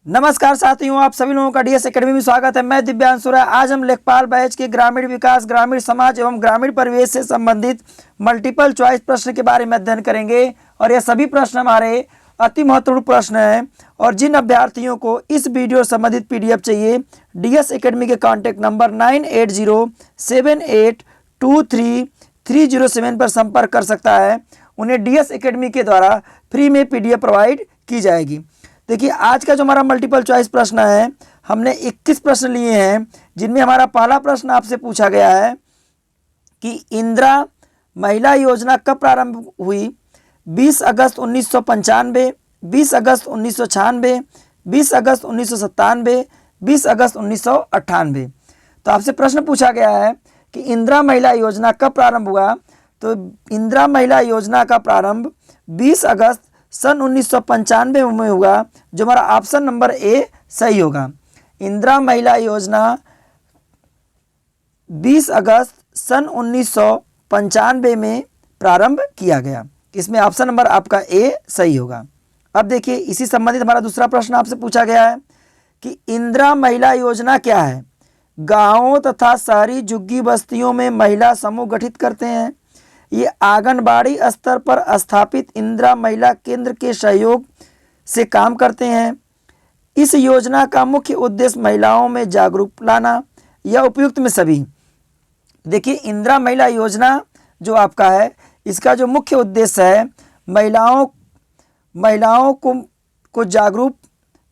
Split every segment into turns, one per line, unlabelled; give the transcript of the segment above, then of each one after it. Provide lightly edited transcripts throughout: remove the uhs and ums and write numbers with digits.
नमस्कार साथियों, आप सभी लोगों का डीएस एकेडमी में स्वागत है। मैं दिव्यांशु राय। आज हम लेखपाल बैच के ग्रामीण विकास, ग्रामीण समाज एवं ग्रामीण परिवेश से संबंधित मल्टीपल चॉइस प्रश्न के बारे में अध्ययन करेंगे और यह सभी प्रश्न हमारे अति महत्वपूर्ण प्रश्न हैं। और जिन अभ्यर्थियों को इस वीडियो संबंधित पीडीएफ चाहिए, डीएस एकेडमी के कॉन्टैक्ट नंबर 9807823307 पर संपर्क कर सकता है। उन्हें डीएस एकेडमी के द्वारा फ्री में पीडीएफ प्रोवाइड की जाएगी। देखिए, आज का जो हमारा मल्टीपल चॉइस प्रश्न है, हमने 21 प्रश्न लिए हैं, जिनमें हमारा पहला प्रश्न आपसे पूछा गया है कि इंदिरा महिला योजना कब प्रारंभ हुई। 20 अगस्त 1995, 20 अगस्त 1996, 20 अगस्त 1997, 20 अगस्त 1998। तो आपसे प्रश्न पूछा गया है कि इंदिरा महिला योजना कब प्रारंभ हुआ। तो इंदिरा महिला योजना का प्रारंभ 20 अगस्त सन 1995 में होगा, जो हमारा ऑप्शन नंबर ए सही होगा। इंदिरा महिला योजना 20 अगस्त सन 1995 में प्रारंभ किया गया। इसमें ऑप्शन नंबर आपका ए सही होगा। अब देखिए, इसी संबंधित हमारा दूसरा प्रश्न आपसे पूछा गया है कि इंदिरा महिला योजना क्या है। गांवों तथा शहरी झुग्गी बस्तियों में महिला समूह गठित करते हैं। ये आंगनबाड़ी स्तर पर स्थापित इंदिरा महिला केंद्र के सहयोग से काम करते हैं। इस योजना का मुख्य उद्देश्य महिलाओं में जागरूकता लाना या उपयुक्त में सभी। देखिए, इंदिरा महिला योजना जो आपका है, इसका जो मुख्य उद्देश्य है महिलाओं को जागरूक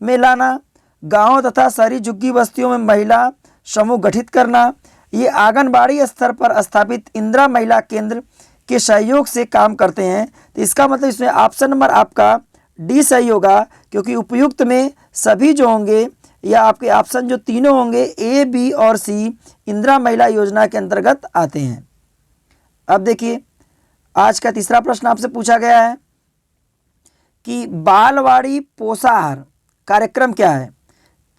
में लाना, गांव तथा शहरी झुग्गी बस्तियों में महिला समूह गठित करना। ये आंगनबाड़ी स्तर पर स्थापित इंदिरा महिला केंद्र के सहयोग से काम करते हैं। तो इसका मतलब इसमें ऑप्शन नंबर आपका डी सही होगा, क्योंकि उपयुक्त में सभी जो होंगे या आपके ऑप्शन जो तीनों होंगे ए, बी और सी इंदिरा महिला योजना के अंतर्गत आते हैं। अब देखिए, आज का तीसरा प्रश्न आपसे पूछा गया है कि बालवाड़ी पोषाहार कार्यक्रम क्या है।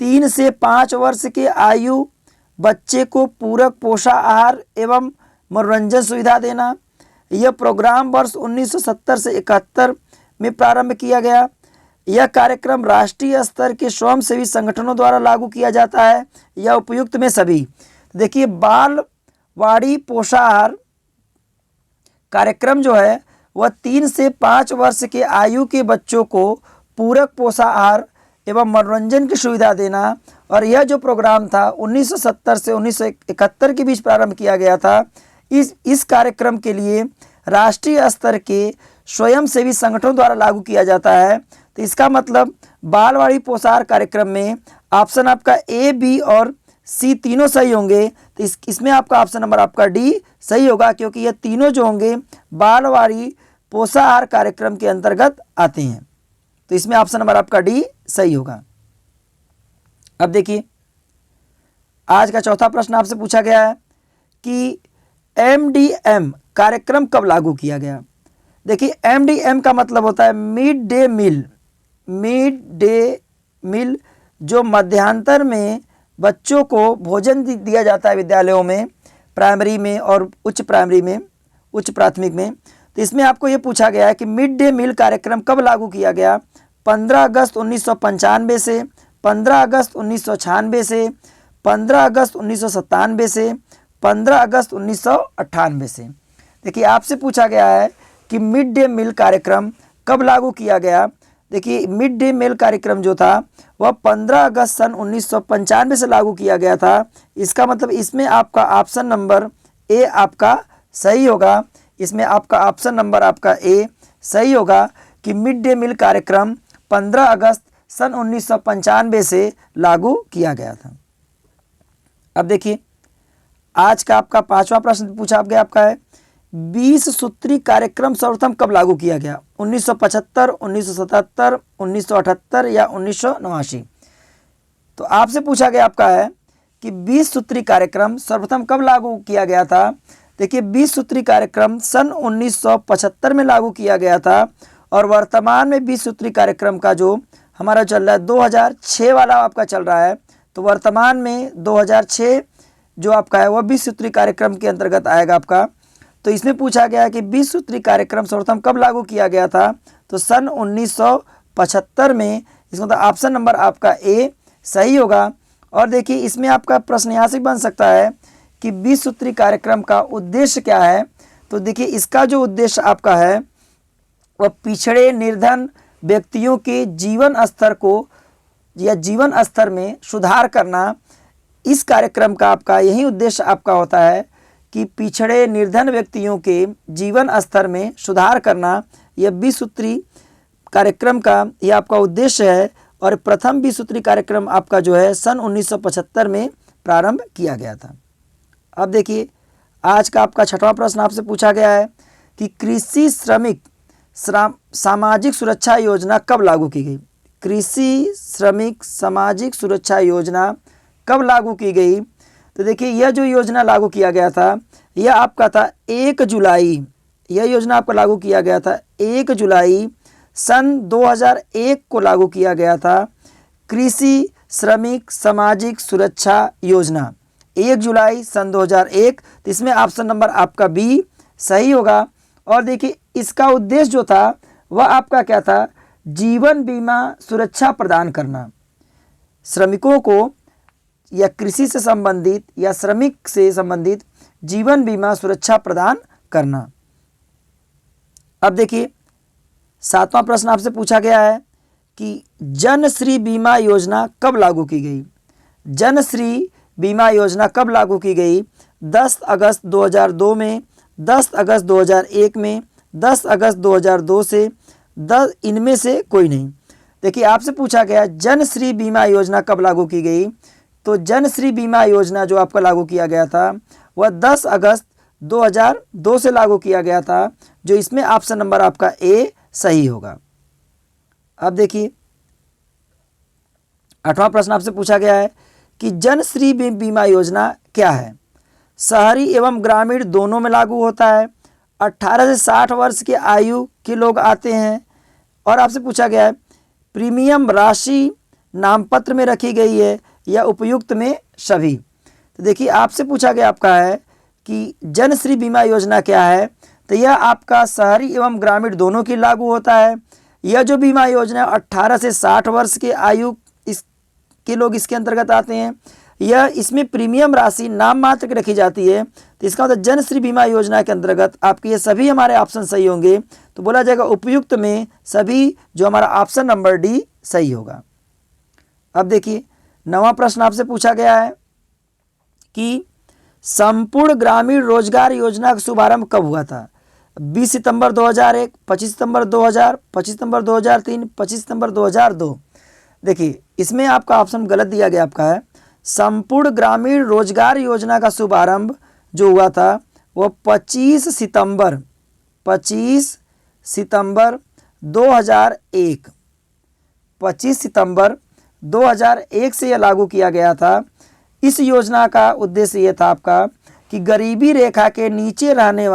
3 से 5 वर्ष के आयु बच्चे को पूरक पोषाहार एवं मनोरंजन सुविधा देना। यह प्रोग्राम वर्ष 1970 से 71 में प्रारंभ किया गया। यह कार्यक्रम राष्ट्रीय स्तर के स्वयंसेवी संगठनों द्वारा लागू किया जाता है या उपयुक्त में सभी। देखिए, बालवाड़ी पोषाहार कार्यक्रम जो है वह 3 से 5 वर्ष के आयु के बच्चों को पूरक पोषाहार एवं मनोरंजन की सुविधा देना। और यह जो प्रोग्राम था 1970 से 1971 के बीच प्रारंभ किया गया था। इस कार्यक्रम के लिए राष्ट्रीय स्तर के स्वयंसेवी संगठनों द्वारा लागू किया जाता है। तो इसका मतलब बालवाड़ी पोषाहार कार्यक्रम में ऑप्शन आपका ए, बी और सी तीनों सही होंगे। तो इसमें आपका ऑप्शन नंबर आपका डी सही होगा, क्योंकि ये तीनों जो होंगे बालवाड़ी पोषाहार कार्यक्रम के अंतर्गत आते हैं। तो इसमें ऑप्शन नंबर आपका डी सही होगा। अब देखिए, आज का चौथा प्रश्न आपसे पूछा गया है कि एमडीएम कार्यक्रम कब लागू किया गया। देखिए, एमडीएम का मतलब होता है mid day meal. Mid day meal जो मध्यांतर में बच्चों को भोजन दिया जाता है विद्यालयों में, प्राइमरी में और उच्च प्राथमिक में। तो इसमें आपको ये पूछा गया है कि मिड डे मील कार्यक्रम कब लागू किया गया। 15 अगस्त 1995 से, 15 अगस्त 1996 से, 15 अगस्त 1997 से, 15 अगस्त 1998 से। देखिए, आपसे पूछा गया है कि मिड डे मील कार्यक्रम कब लागू किया गया। देखिए, मिड डे मील कार्यक्रम जो था वह 15 अगस्त सन 1995 से लागू किया गया था। इसका मतलब इसमें आपका ऑप्शन नंबर ए आपका सही होगा। इसमें आपका ऑप्शन नंबर आपका ए सही होगा कि मिड डे मील कार्यक्रम 15 अगस्त सन 1995 से लागू किया गया था। अब देखिए, आज का आपका पांचवा प्रश्न पूछा गया आपका है 20 सूत्री कार्यक्रम सर्वप्रथम कब लागू किया गया। 1975, 1977, 1978 या 1989। तो आपसे पूछा गया आपका है कि 20 सूत्री कार्यक्रम सर्वप्रथम कब लागू किया गया था। देखिए, 20 सूत्री कार्यक्रम सन 1975 में लागू किया गया था और वर्तमान में 20 सूत्री कार्यक्रम का जो हमारा चल रहा है 2006 वाला आपका चल रहा है। तो वर्तमान में 2006 जो आपका है वह 20 सूत्री कार्यक्रम के अंतर्गत आएगा आपका। तो इसमें पूछा गया है कि 20 सूत्री कार्यक्रम सर्वप्रथम कब लागू किया गया था। तो सन 1975 में इसका मतलब ऑप्शन नंबर आपका ए सही होगा। और देखिए इसमें आपका प्रश्न यहाँ से बन सकता है कि 20 सूत्री कार्यक्रम का उद्देश्य क्या है। तो देखिए इसका जो उद्देश्य आपका है वह पिछड़े निर्धन व्यक्तियों के जीवन स्तर को या जीवन स्तर में सुधार करना, इस कार्यक्रम का आपका यही उद्देश्य आपका होता है कि पिछड़े निर्धन व्यक्तियों के जीवन स्तर में सुधार करना। यह 20 सूत्री कार्यक्रम का यह आपका उद्देश्य है। और प्रथम 20 सूत्री कार्यक्रम आपका जो है सन 1975 में प्रारंभ किया गया था। अब देखिए आज का आपका छठवां प्रश्न आपसे पूछा गया है कि कृषि श्रमिक सामाजिक सुरक्षा योजना कब लागू की गई। कृषि श्रमिक सामाजिक सुरक्षा योजना कब लागू की गई। तो देखिए यह जो योजना लागू किया गया था यह आपका था 1 जुलाई, यह योजना आपका लागू किया गया था 1 जुलाई सन 2001 को लागू किया गया था। कृषि श्रमिक सामाजिक सुरक्षा योजना 1 जुलाई सन 2001। तो इसमें ऑप्शन नंबर आपका बी सही होगा। और देखिए इसका उद्देश्य जो था वह आपका क्या था, जीवन बीमा सुरक्षा प्रदान करना, श्रमिकों को या कृषि से संबंधित या श्रमिक से संबंधित जीवन बीमा सुरक्षा प्रदान करना। अब देखिए 7वां प्रश्न आपसे पूछा गया है कि जनश्री बीमा योजना कब लागू की गई। जनश्री बीमा योजना कब लागू की गई। 10 अगस्त 2002 में, 10 अगस्त 2001 में, 10 अगस्त 2002 से 10 इनमें से कोई नहीं। देखिए आपसे पूछा गया जनश्री बीमा योजना कब लागू की गई। तो जनश्री बीमा योजना जो आपका लागू किया गया था वह 10 अगस्त 2002 से लागू किया गया था, जो इसमें ऑप्शन नंबर आपका ए सही होगा। अब देखिए 8वां प्रश्न आपसे पूछा गया है कि जनश्री बीमा योजना क्या है। शहरी एवं ग्रामीण दोनों में लागू होता है। 18 से 60 वर्ष की आयु के लोग आते हैं। और आपसे पूछा गया है प्रीमियम राशि नामपत्र में रखी गई है या उपयुक्त में सभी। तो देखिए आपसे पूछा गया आपका है कि जनश्री बीमा योजना क्या है। तो यह आपका शहरी एवं ग्रामीण दोनों की लागू होता है। यह जो बीमा योजना 18 से 60 वर्ष के आयु के लोग इसके अंतर्गत आते हैं। यह इसमें प्रीमियम राशि नाम मात्र की रखी जाती है। तो इसका मतलब जनश्री बीमा योजना के अंतर्गत आपके ये सभी हमारे ऑप्शन सही होंगे। तो बोला जाएगा उपयुक्त में सभी, जो हमारा ऑप्शन नंबर डी सही होगा। अब देखिए 9वां प्रश्न आपसे पूछा गया है कि संपूर्ण ग्रामीण रोजगार योजना का शुभारंभ कब हुआ था। 20 सितंबर 2001, 25 सितंबर 2000, 25 सितंबर 2003, 25 सितंबर 2002। देखिए इसमें आपका ऑप्शन गलत दिया गया आपका है। संपूर्ण ग्रामीण रोजगार योजना का शुभारंभ जो हुआ था वो 25 सितंबर 2001, 25 सितंबर 2001 से यह लागू किया गया था। इस योजना का उद्देश्य ये था आपका कि गरीबी रेखा के नीचे रहने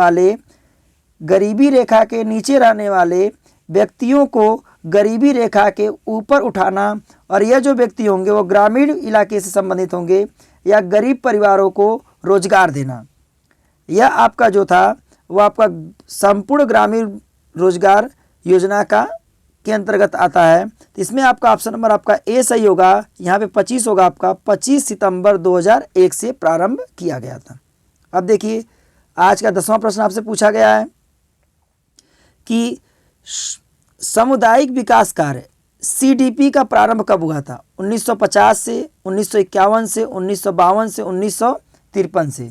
वाले व्यक्तियों को गरीबी रेखा के ऊपर उठाना, और यह जो व्यक्ति होंगे वो ग्रामीण इलाके से संबंधित होंगे या गरीब परिवारों को रोजगार देना। यह आपका जो था वो आपका संपूर्ण ग्रामीण रोजगार योजना के अंतर्गत आता है। तो इसमें आपका ऑप्शन नंबर आपका ए सही होगा। यहाँ पे 25 होगा आपका। 25 सितंबर 2001 से प्रारंभ किया गया था। अब देखिए आज का 10वां प्रश्न आपसे पूछा गया है कि सामुदायिक विकास कार्य सीडीपी का प्रारंभ कब हुआ था। 1950 से, 1951 से, 1952 से, 1953 से।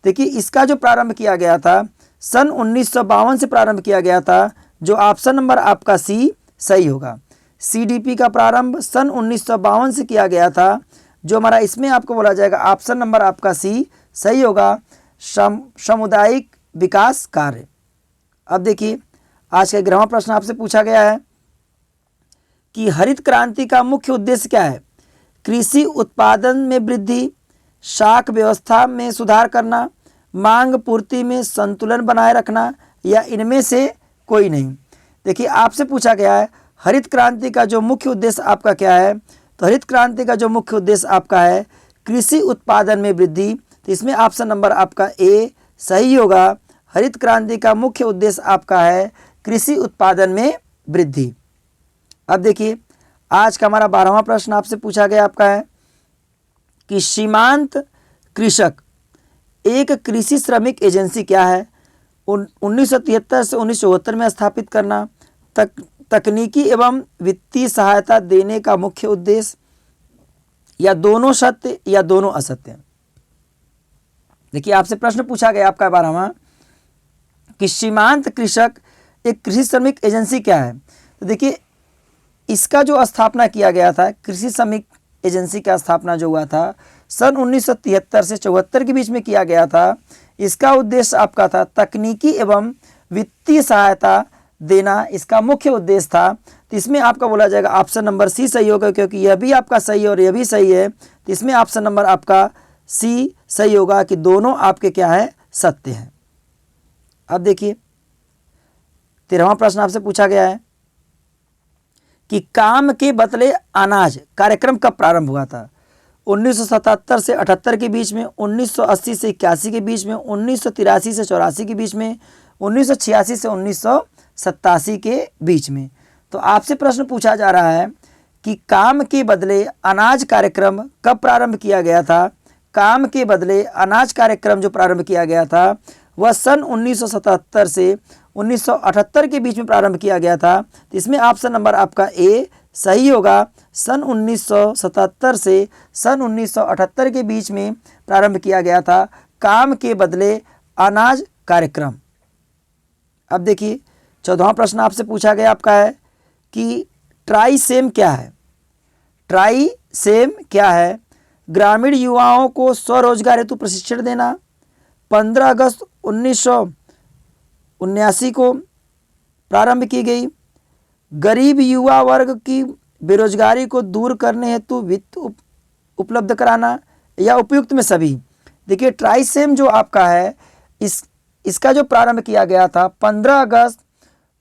देखिए इसका जो प्रारंभ किया गया था सन 1952 से प्रारंभ किया गया था, जो ऑप्शन नंबर आपका सी सही होगा। सीडीपी का प्रारंभ सन 1952 से किया गया था, जो हमारा इसमें आपको बोला जाएगा ऑप्शन नंबर आपका सी सही होगा, सामुदायिक विकास कार्य। अब देखिए आज का 11वां प्रश्न आपसे पूछा गया है कि हरित क्रांति का मुख्य उद्देश्य क्या है। कृषि उत्पादन में वृद्धि, शाक व्यवस्था में सुधार करना, मांग पूर्ति में संतुलन बनाए रखना, या इनमें से कोई नहीं। देखिए आपसे पूछा गया है हरित क्रांति का जो मुख्य उद्देश्य आपका क्या है। तो हरित क्रांति का जो मुख्य उद्देश्य आपका है कृषि उत्पादन में वृद्धि। तो इसमें ऑप्शन नंबर आपका ए सही होगा। हरित क्रांति का मुख्य उद्देश्य आपका है कृषि उत्पादन में वृद्धि। अब देखिए आज का हमारा 12वां प्रश्न आपसे पूछा गया आपका है कि सीमांत कृषक एक कृषि श्रमिक एजेंसी क्या है? 1973 से 1974 में स्थापित करना, तकनीकी एवं वित्तीय सहायता देने का मुख्य उद्देश्य, या दोनों सत्य या दोनों असत्य। देखिए आपसे प्रश्न पूछा गया आपका 12वां कि सीमांत कृषक एक कृषि श्रमिक एजेंसी क्या है? तो देखिए इसका जो स्थापना किया गया था, कृषि श्रमिक एजेंसी का स्थापना जो हुआ था सन 1973 से 74 के बीच में किया गया था। इसका उद्देश्य आपका था तकनीकी एवं वित्तीय सहायता देना, इसका मुख्य उद्देश्य था। तो इसमें आपका बोला जाएगा ऑप्शन नंबर सी सही होगा, क्योंकि यह भी आपका सही है और यह भी सही है। तो इसमें ऑप्शन नंबर आपका सी सही होगा कि दोनों आपके क्या है, सत्य हैं। अब देखिए 13वां प्रश्न आपसे पूछा गया है कि काम के बदले अनाज कार्यक्रम कब प्रारंभ हुआ था? 1977 से 78 के बीच में, 1980 से 81 के बीच में, 1983 से 84 के बीच में, 1986 से 1987 के बीच में। तो आपसे प्रश्न पूछा जा रहा है कि काम के बदले अनाज कार्यक्रम कब प्रारंभ किया गया था? काम के बदले अनाज कार्यक्रम जो प्रारंभ किया गया था वह सन 1977 से 1978 के बीच में प्रारंभ किया गया था। तो इसमें ऑप्शन नंबर आपका ए सही होगा। सन 1977 से सन 1978 के बीच में प्रारंभ किया गया था काम के बदले अनाज कार्यक्रम। अब देखिए 14वां प्रश्न आपसे पूछा गया आपका है कि ट्राइसेम क्या है? ट्राइसेम क्या है? ग्रामीण युवाओं को स्वरोजगार हेतु प्रशिक्षण देना, 15 अगस्त 1979 को प्रारंभ की गई, गरीब युवा वर्ग की बेरोजगारी को दूर करने हेतु वित्त उपलब्ध कराना, या उपयुक्त में सभी। देखिए ट्राइसेम जो आपका है इसका जो प्रारंभ किया गया था 15 अगस्त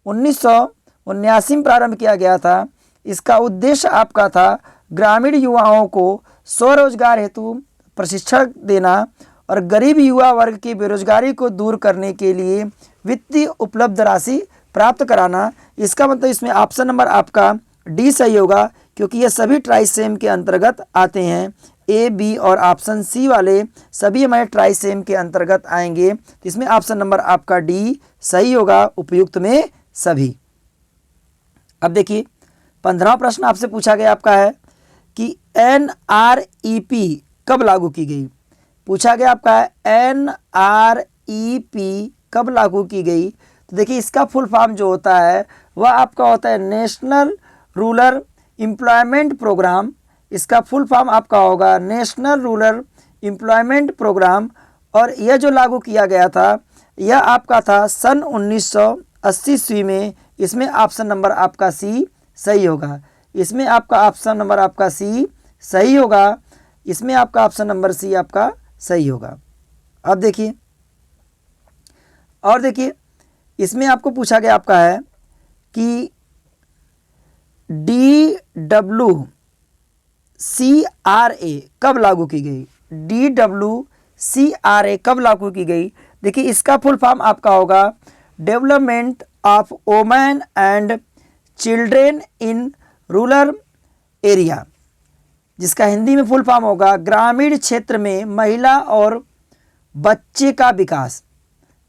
1979 में प्रारंभ किया गया था। इसका उद्देश्य आपका था ग्रामीण युवाओं को स्वरोजगार हेतु प्रशिक्षण देना और गरीब युवा वर्ग की बेरोजगारी को दूर करने के लिए वित्तीय उपलब्ध राशि प्राप्त कराना। इसका मतलब इसमें ऑप्शन नंबर आपका डी सही होगा, क्योंकि ये सभी ट्राइसेम के अंतर्गत आते हैं। ए, बी और ऑप्शन सी वाले सभी हमारे ट्राइसेम के अंतर्गत आएंगे। तो इसमें ऑप्शन नंबर आपका डी सही होगा, उपयुक्त में सभी। अब देखिए 15वां प्रश्न आपसे पूछा गया आपका है कि NREP कब लागू की गई? पूछा गया आपका है NREP कब लागू की गई? तो देखिए इसका फुल फॉर्म जो होता है वह आपका होता है नेशनल रूरल एम्प्लॉयमेंट प्रोग्राम। इसका फुल फॉर्म आपका होगा नेशनल रूरल एम्प्लॉयमेंट प्रोग्राम। और यह जो लागू किया गया था यह आपका था सन 1980 ईस्वी में। इसमें ऑप्शन नंबर आपका सी सही होगा। इसमें आपका ऑप्शन नंबर आपका सी सही होगा। इसमें आपका ऑप्शन नंबर सी आपका सही होगा। अब देखिए और देखिए इसमें आपको पूछा गया आपका है कि DWCRA कब लागू की गई? DWCRA कब लागू की गई? देखिए इसका फुल फॉर्म आपका होगा development of women and children in rural area, जिसका हिंदी में फुल फॉर्म होगा ग्रामीण क्षेत्र में महिला और बच्चे का विकास।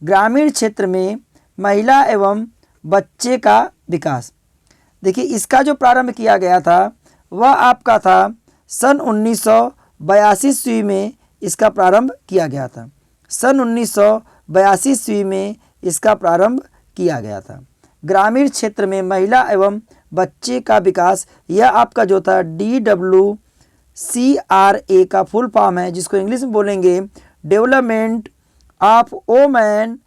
ग्रामीण क्षेत्र में महिला एवं बच्चे का विकास। देखिए इसका जो प्रारंभ किया गया था वह आपका था सन 1982 ईस्वी में इसका प्रारंभ किया गया था। सन 1982 ईस्वी में इसका प्रारंभ किया गया था। ग्रामीण क्षेत्र में महिला एवं बच्चे का विकास, यह आपका जो था DWCRA का फुल फॉर्म है, जिसको इंग्लिश में बोलेंगे development of women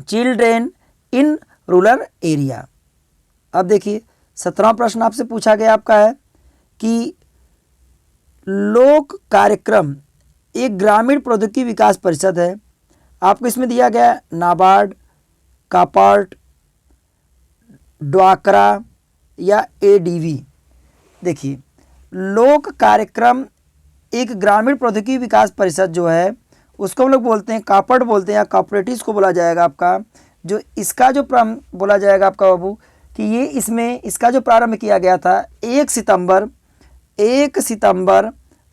children in rural area. अब देखिए 17वां प्रश्न आपसे पूछा गया आपका है कि लोक कार्यक्रम एक ग्रामीण प्रौद्योगिकी विकास परिषद है। आपको इसमें दिया गया नाबार्ड, कापार्ट, ड्वाकरा या ADV। देखिए लोक कार्यक्रम एक ग्रामीण प्रौद्योगिकी विकास परिषद जो है उसको हम लोग बोलते हैं कापार्ट बोलते हैं, या कॉपरेटिव्स को बोला जाएगा आपका। जो इसका जो बोला जाएगा आपका बाबू कि ये इसमें इसका जो प्रारंभ किया गया था 1 सितंबर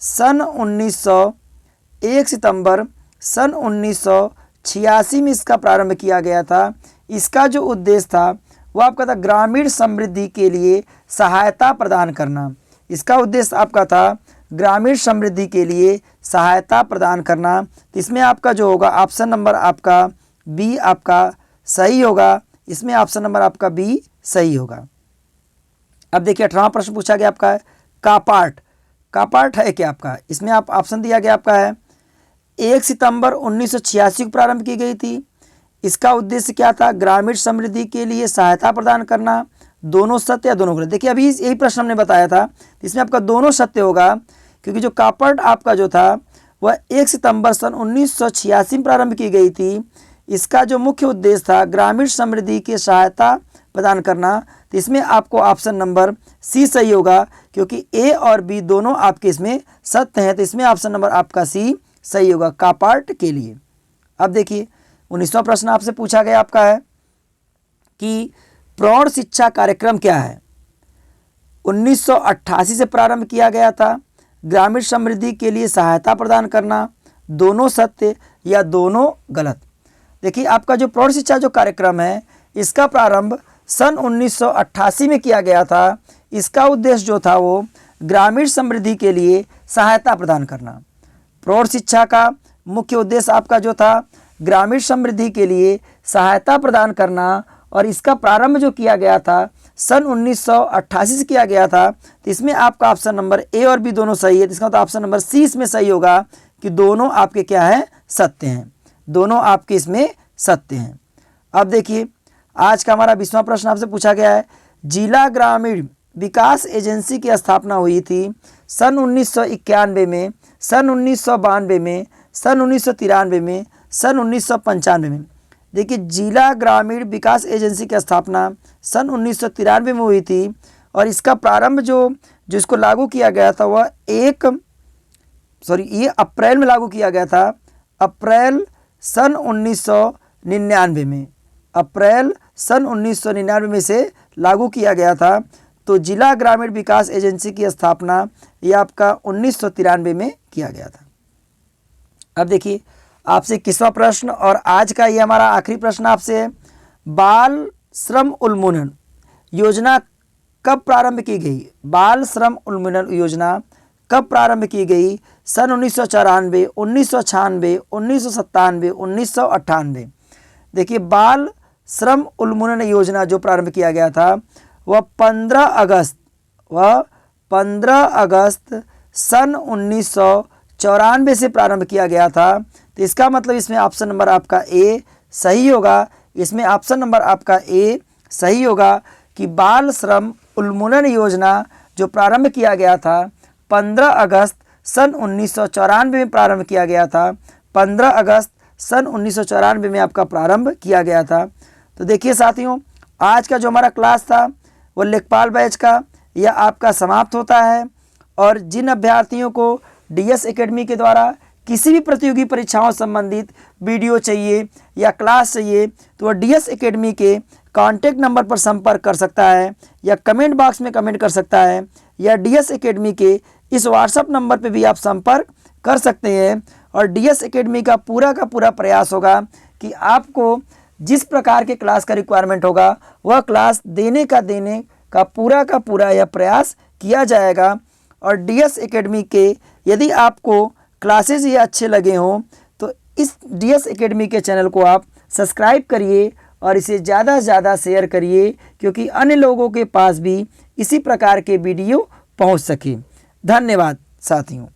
सन 1986 में इसका प्रारंभ किया गया था। इसका जो उद्देश्य था वो आपका था ग्रामीण समृद्धि के लिए सहायता प्रदान करना। इसका उद्देश्य आपका था ग्रामीण समृद्धि के लिए सहायता प्रदान करना। तो इसमें आपका जो होगा ऑप्शन नंबर आपका बी आपका सही होगा। इसमें ऑप्शन नंबर आपका बी सही होगा। अब देखिए 18वां प्रश्न पूछा गया आपका है कापार्ट है क्या आपका? इसमें आप ऑप्शन दिया गया आपका है 1 सितंबर 1986 को प्रारंभ की गई थी। इसका उद्देश्य क्या था? ग्रामीण समृद्धि के लिए सहायता प्रदान करना। दोनों सत्य या दोनों गलत? देखिए अभी यही प्रश्न हमने बताया था, इसमें आपका दोनों सत्य होगा, क्योंकि जो कापार्ट आपका जो था वह 1 सितंबर सन 1986 में प्रारंभ की गई थी। इसका जो मुख्य उद्देश्य था ग्रामीण समृद्धि की सहायता प्रदान करना। तो इसमें आपको ऑप्शन नंबर सी सही होगा, क्योंकि ए और बी दोनों आपके इसमें सत्य हैं। तो इसमें ऑप्शन नंबर आपका सी सही होगा कापार्ट के लिए। अब देखिए 19वां प्रश्न आपसे पूछा गया आपका है कि प्रौढ़ शिक्षा कार्यक्रम क्या है? 1988 से प्रारंभ किया गया था। ग्रामीण समृद्धि के लिए सहायता प्रदान करना। दोनों सत्य या दोनों गलत? देखिए आपका जो प्रौढ़ शिक्षा जो कार्यक्रम है इसका प्रारंभ सन 1988 में किया गया था। इसका उद्देश्य जो था वो ग्रामीण समृद्धि के लिए सहायता प्रदान करना। प्रौढ़ शिक्षा का मुख्य उद्देश्य आपका जो था ग्रामीण समृद्धि के लिए सहायता प्रदान करना, और इसका प्रारंभ जो किया गया था सन 1988 से किया गया था। तो इसमें आपका ऑप्शन नंबर ए और बी दोनों सही है। तो इसका तो ऑप्शन नंबर सी इसमें सही होगा कि दोनों आपके क्या है? सत्य हैं। दोनों आपके इसमें सत्य हैं। अब देखिए आज का हमारा 20वां प्रश्न आपसे पूछा गया है, जिला ग्रामीण विकास एजेंसी की स्थापना हुई थी सन 1991 में, सन 1992 में, सन 1993 में, सन 1995 में। देखिए जिला ग्रामीण विकास एजेंसी की स्थापना सन 1993 में हुई थी, और इसका प्रारंभ जो इसको लागू किया गया था वह ये अप्रैल में लागू किया गया था। अप्रैल सन 1999 में, अप्रैल सन 1999 में से लागू किया गया था। तो जिला ग्रामीण विकास एजेंसी की स्थापना ये आपका 1993 में किया गया था। अब देखिए आपसे 21वां प्रश्न और आज का ये हमारा आखिरी प्रश्न आपसे है, बाल श्रम उन्मूलन योजना कब प्रारंभ की गई? बाल श्रम उन्मूलन योजना कब प्रारंभ की गई? सन 1994, 1996, 1997, 1998। देखिए बाल श्रम उन्मूलन योजना जो प्रारंभ किया गया था वह 15 अगस्त सन 1994 से प्रारंभ किया गया था। तो इसका मतलब इसमें ऑप्शन नंबर आपका ए सही होगा। इसमें ऑप्शन नंबर आपका ए सही होगा कि बाल श्रम उन्मूलन योजना जो प्रारंभ किया गया था 15 अगस्त सन 1994 में प्रारंभ किया गया था। 15 अगस्त सन 1994 में आपका प्रारंभ किया गया था। तो देखिए साथियों आज का जो हमारा क्लास था वो लेखपाल बैच का यह आपका समाप्त होता है। और जिन अभ्यर्थियों को डीएस एकेडमी के द्वारा किसी भी प्रतियोगी परीक्षाओं संबंधित वीडियो चाहिए या क्लास चाहिए तो वह डीएस एकेडमी के कॉन्टैक्ट नंबर पर संपर्क कर सकता है, या कमेंट बॉक्स में कमेंट कर सकता है, या डीएस एकेडमी के इस व्हाट्सएप नंबर पर भी आप संपर्क कर सकते हैं। और डीएस एकेडमी का पूरा प्रयास होगा कि आपको जिस प्रकार के क्लास का रिक्वायरमेंट होगा वह क्लास देने का पूरा यह प्रयास किया जाएगा। और डीएस एकेडमी के यदि आपको क्लासेस ये अच्छे लगे हों तो इस डीएस एकेडमी के चैनल को आप सब्सक्राइब करिए और इसे ज़्यादा से ज़्यादा शेयर करिए, क्योंकि अन्य लोगों के पास भी इसी प्रकार के वीडियो पहुंच सके। धन्यवाद साथियों।